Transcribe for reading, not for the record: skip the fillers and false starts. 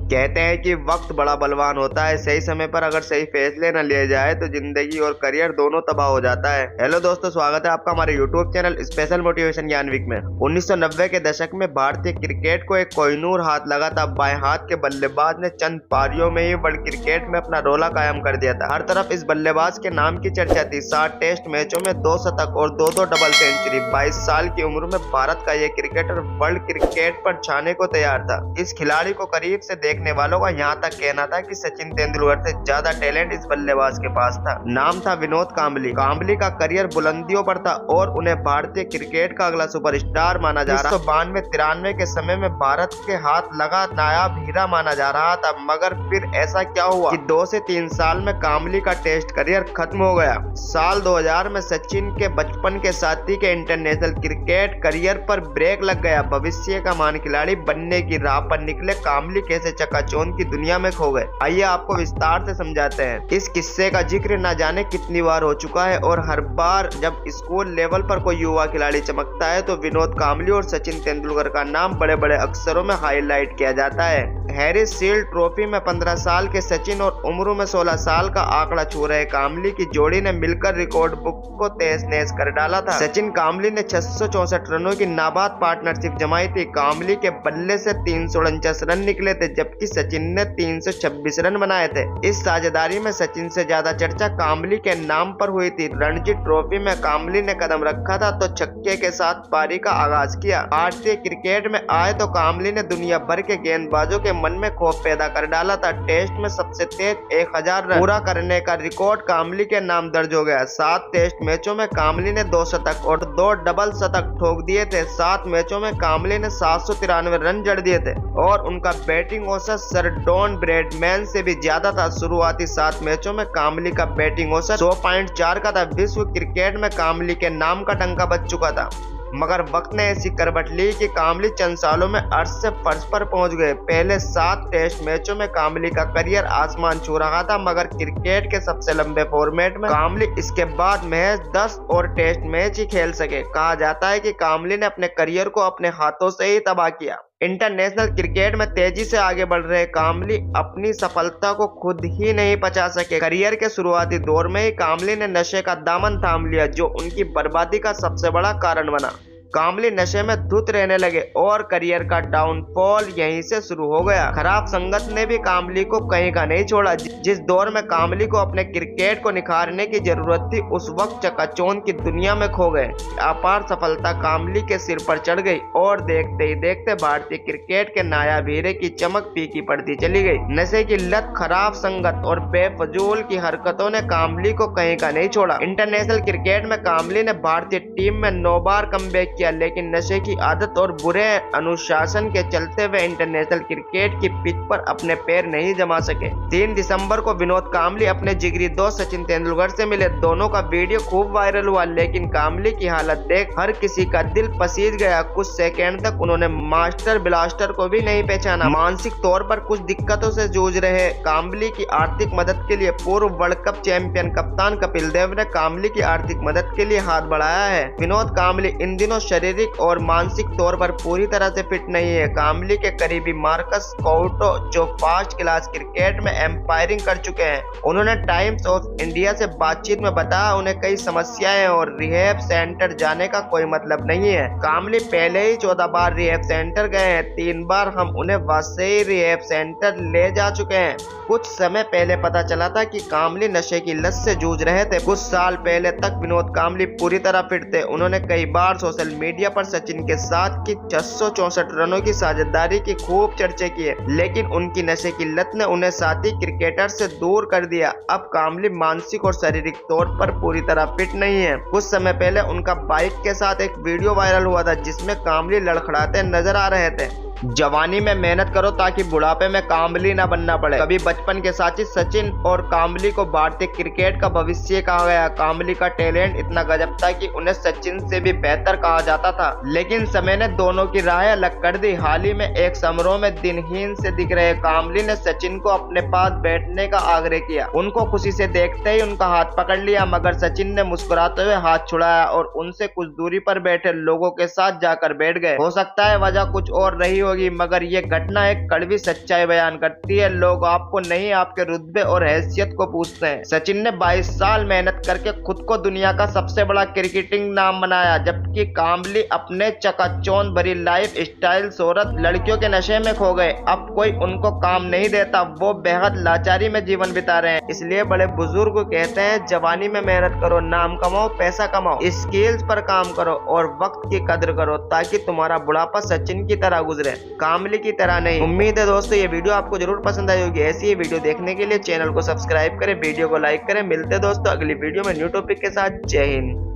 कहते हैं कि वक्त बड़ा बलवान होता है, सही समय पर अगर सही फैसले न लिए जाए तो जिंदगी और करियर दोनों तबाह हो जाता है। हेलो दोस्तों, स्वागत है आपका हमारे यूट्यूब चैनल स्पेशल मोटिवेशन ज्ञानविक में। 1990 के दशक में भारतीय क्रिकेट को एक कोहिनूर हाथ लगा था। बाएं हाथ के बल्लेबाज ने चंद पारियों में ही वर्ल्ड क्रिकेट में अपना रोला कायम कर दिया था। हर तरफ इस बल्लेबाज के नाम की चर्चा थी। 60 टेस्ट मैचों में 2 शतक और 2 डबल सेंचुरी। 22 साल की उम्र में भारत का ये क्रिकेटर वर्ल्ड क्रिकेट पर छाने को तैयार था। इस खिलाड़ी को करीब से देखने वालों का यहाँ तक कहना था कि सचिन तेंदुलकर से ज्यादा टैलेंट इस बल्लेबाज के पास था। नाम था विनोद कांबली। कांबली का करियर बुलंदियों पर था और उन्हें भारतीय क्रिकेट का अगला सुपरस्टार माना जा रहा था। 1992-93 के समय में भारत के हाथ लगा नायाब हीरा माना जा रहा था, मगर फिर ऐसा क्या हुआ कि 2 से 3 साल में कांबली का टेस्ट करियर खत्म हो गया। साल 2000 में सचिन के बचपन के साथी के इंटरनेशनल क्रिकेट करियर पर ब्रेक लग गया। भविष्य का महान खिलाड़ी बनने की राह पर निकले कांबली कैसे चकाचौंध की दुनिया में खो गए, आइए आपको विस्तार से समझाते हैं। इस किस्से का जिक्र न जाने कितनी बार हो चुका है और हर बार जब स्कूल लेवल पर कोई युवा खिलाड़ी चमकता है तो विनोद कांबली और सचिन तेंदुलकर का नाम बड़े बड़े अक्षरों में हाईलाइट किया जाता है। हैरिस शील्ड ट्रॉफी में 15 साल के सचिन और उम्र में 16 साल का आंकड़ा छू रहे कांबली की जोड़ी ने मिलकर रिकॉर्ड बुक को तहस-नहस कर डाला था। सचिन कांबली ने 664 रनों की नाबाद पार्टनरशिप जमाई थी। कांबली के बल्ले से 349 रन निकले थे, जबकि सचिन ने 326 रन बनाए थे। इस साझेदारी में सचिन से ज्यादा चर्चा कांबली के नाम पर हुई थी। रणजी ट्रॉफी में कांबली ने कदम रखा था तो छक्के के साथ पारी का आगाज किया। भारतीय क्रिकेट में आए तो कांबली ने दुनिया भर के गेंदबाजों के मन में खौफ पैदा कर डाला था। टेस्ट में सबसे तेज 1000 रन पूरा करने का रिकॉर्ड कांबली के नाम दर्ज हो गया। 7 टेस्ट मैचों में कांबली ने 2 शतक और 2 डबल शतक ठोक दिए थे। 7 मैचों में कांबली ने 793 रन जड़ दिए थे और उनका बैटिंग औसत सर डॉन ब्रैडमैन से भी ज्यादा था। शुरुआती 7 मैचों में कांबली का बैटिंग औसत 100.4 का था। विश्व क्रिकेट में कांबली के नाम का डंका बज चुका था, मगर वक्त ने ऐसी करवट ली कि कांबली चंद सालों में अर्श से फर्श पर पहुंच गए। पहले 7 टेस्ट मैचों में कांबली का करियर आसमान छू रहा था, मगर क्रिकेट के सबसे लंबे फॉर्मेट में कांबली इसके बाद महज 10 और टेस्ट मैच ही खेल सके। कहा जाता है कि कांबली ने अपने करियर को अपने हाथों से ही तबाह किया। इंटरनेशनल क्रिकेट में तेजी से आगे बढ़ रहे कांबली अपनी सफलता को खुद ही नहीं पचा सके। करियर के शुरुआती दौर में ही कांबली ने नशे का दामन थाम लिया, जो उनकी बर्बादी का सबसे बड़ा कारण बना। कांबली नशे में धुत रहने लगे और करियर का डाउनफॉल यहीं से शुरू हो गया। खराब संगत ने भी कांबली को कहीं का नहीं छोड़ा। जिस दौर में कांबली को अपने क्रिकेट को निखारने की जरूरत थी, उस वक्त चकाचौंध की दुनिया में खो गए। अपार सफलता कांबली के सिर पर चढ़ गई और देखते ही देखते भारतीय क्रिकेट के नायाब हीरे की चमक फीकी पड़ती चली गई। नशे की लत, खराब संगत और बेफजूल की हरकतों ने कांबली को कहीं का नहीं छोड़ा। इंटरनेशनल क्रिकेट में कांबली ने भारतीय टीम में 9 बार कमबैक किया, लेकिन नशे की आदत और बुरे अनुशासन के चलते हुए इंटरनेशनल क्रिकेट की पिच पर अपने पैर नहीं जमा सके। 3 दिसंबर को विनोद कांबली अपने जिगरी दोस्त सचिन तेंदुलकर से मिले। दोनों का वीडियो खूब वायरल हुआ, लेकिन कांबली की हालत देख हर किसी का दिल पसीज गया। कुछ सेकंड तक उन्होंने मास्टर ब्लास्टर को भी नहीं पहचाना। मानसिक तौर पर कुछ दिक्कतों से जूझ रहे कांबली की आर्थिक मदद के लिए पूर्व वर्ल्ड कप चैंपियन कप्तान कपिल देव ने कांबली की आर्थिक मदद के लिए हाथ बढ़ाया है। विनोद कांबली इन दिनों शारीरिक और मानसिक तौर पर पूरी तरह से फिट नहीं है। कांबली के करीबी मार्कस काउटो, जो फर्स्ट क्लास क्रिकेट में एम्पायरिंग कर चुके हैं, उन्होंने टाइम्स ऑफ इंडिया से बातचीत में बताया उन्हें कई समस्याएं और रिहैब सेंटर जाने का कोई मतलब नहीं है। कांबली पहले ही 14 बार रिहैब सेंटर गए हैं। 3 बार हम उन्हें वाकई रिहैब सेंटर ले जा चुके हैं। कुछ समय पहले पता चला था कि कांबली नशे की लत से जूझ रहे थे। कुछ साल पहले तक विनोद कांबली पूरी तरह फिट थे। उन्होंने कई बार सोशल मीडिया पर सचिन के साथ की 664 रनों की साझेदारी की खूब चर्चा की है, लेकिन उनकी नशे की लत ने उन्हें साथी क्रिकेटर से दूर कर दिया। अब कांबली मानसिक और शारीरिक तौर पर पूरी तरह फिट नहीं है। कुछ समय पहले उनका बाइक के साथ एक वीडियो वायरल हुआ था, जिसमें कांबली लड़खड़ाते नजर आ रहे थे। जवानी में मेहनत करो ताकि बुढ़ापे में कांबली न बनना पड़े। कभी बचपन के साथी सचिन और कांबली को भारतीय क्रिकेट का भविष्य कहा गया। कांबली का टैलेंट इतना गजब था कि उन्हें सचिन से भी बेहतर कहा जाता था, लेकिन समय ने दोनों की राहें अलग कर दी। हाल ही में एक समारोह में दिनहीन से दिख रहे कांबली ने सचिन को अपने पास बैठने का आग्रह किया। उनको खुशी से देखते ही उनका हाथ पकड़ लिया, मगर सचिन ने मुस्कुराते हुए हाथ छुड़ाया और उनसे कुछ दूरी पर बैठे लोगों के साथ जाकर बैठ गए। हो सकता है वजह कुछ और रही होगी, मगर ये घटना एक कड़वी सच्चाई बयान करती है। लोग आपको नहीं, आपके रुतबे और हैसियत को पूछते हैं। सचिन ने 22 साल मेहनत करके खुद को दुनिया का सबसे बड़ा क्रिकेटिंग नाम बनाया, जबकि काम्बली अपने चकाचौंध भरी लाइफ स्टाइल, शोहरत, लड़कियों के नशे में खो गए। अब कोई उनको काम नहीं देता, वो बेहद लाचारी में जीवन बिता रहे हैं। इसलिए बड़े बुजुर्ग कहते हैं, जवानी में मेहनत करो, नाम कमाओ, पैसा कमाओ, स्किल्स पर काम करो और वक्त की कदर करो, ताकि तुम्हारा बुढ़ापा सचिन की तरह गुजरे, काम्बली की तरह नहीं। उम्मीद है दोस्तों ये वीडियो आपको जरूर पसंद आई होगी। ऐसी ही वीडियो देखने के लिए चैनल को सब्सक्राइब करें, वीडियो को लाइक करें। मिलते हैं दोस्तों अगली वीडियो में न्यू टॉपिक के साथ। जय हिंद।